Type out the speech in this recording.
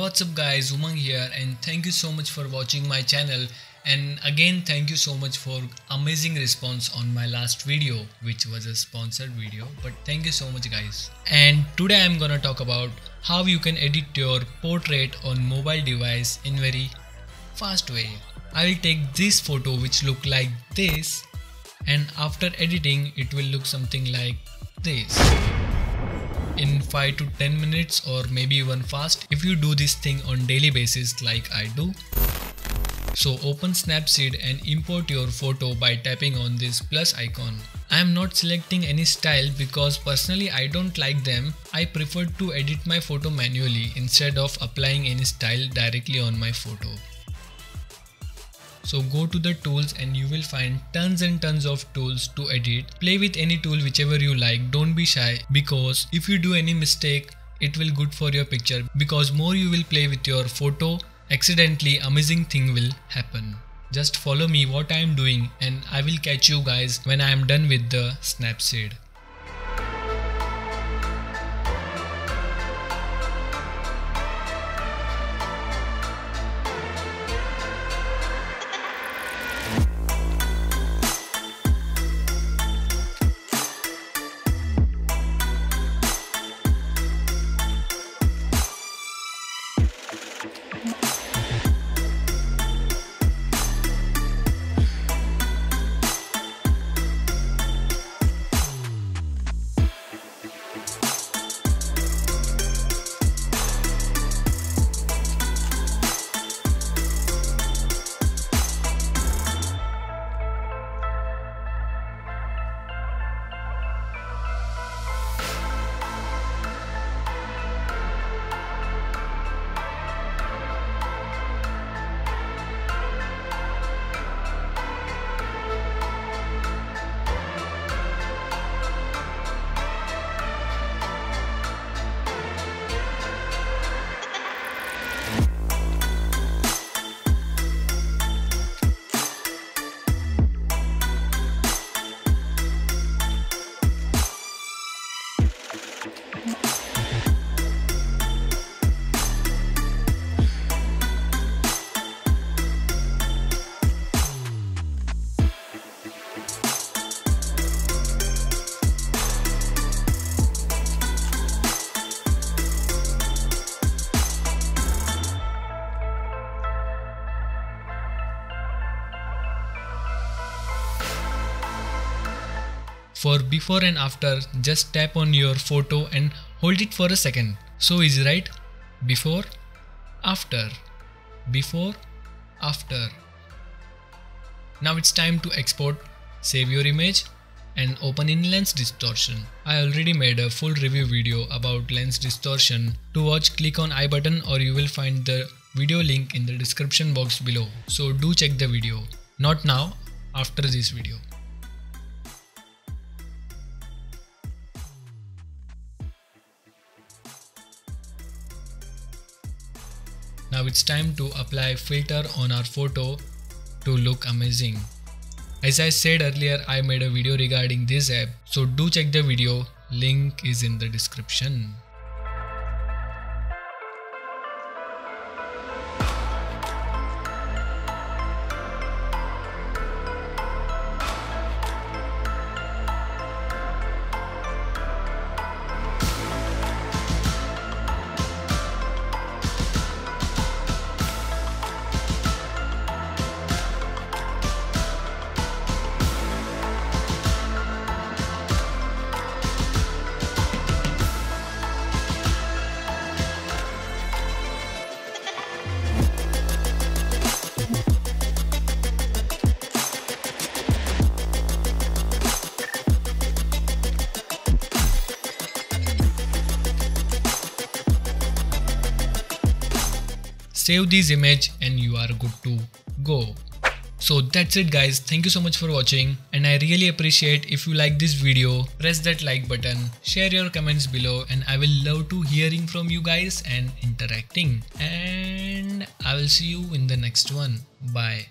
What's up guys, Umang here and thank you so much for watching my channel, and again thank you so much for amazing response on my last video, which was a sponsored video, but thank you so much guys. And today I'm gonna talk about how you can edit your portrait on mobile device in very fast way. I will take this photo which look like this, and after editing it will look something like this in 5 to 10 minutes, or maybe even fast if you do this thing on daily basis like I do. So open Snapseed and import your photo by tapping on this plus icon. I am not selecting any style because personally I don't like them. I prefer to edit my photo manually instead of applying any style directly on my photo. So go to the tools and you will find tons and tons of tools to edit. Play with any tool whichever you like, don't be shy, because if you do any mistake it will good for your picture, because more you will play with your photo, accidentally amazing thing will happen. Just follow me what I am doing and I will catch you guys when I am done with the Snapseed. For before and after, just tap on your photo and hold it for a second. So easy, right? Before, after, before, after. Now it's time to export. Save your image and open in lens distortion. I already made a full review video about lens distortion. To watch, click on I button or you will find the video link in the description box below. So do check the video. Not now, after this video. Now it's time to apply filter on our photo to look amazing. As I said earlier, I made a video regarding this app, so do check the video, link is in the description. Save this image and you are good to go. So that's it guys, thank you so much for watching, and I really appreciate if you like this video, press that like button, share your comments below, and I will love to hearing from you guys and interacting, and I will see you in the next one. Bye.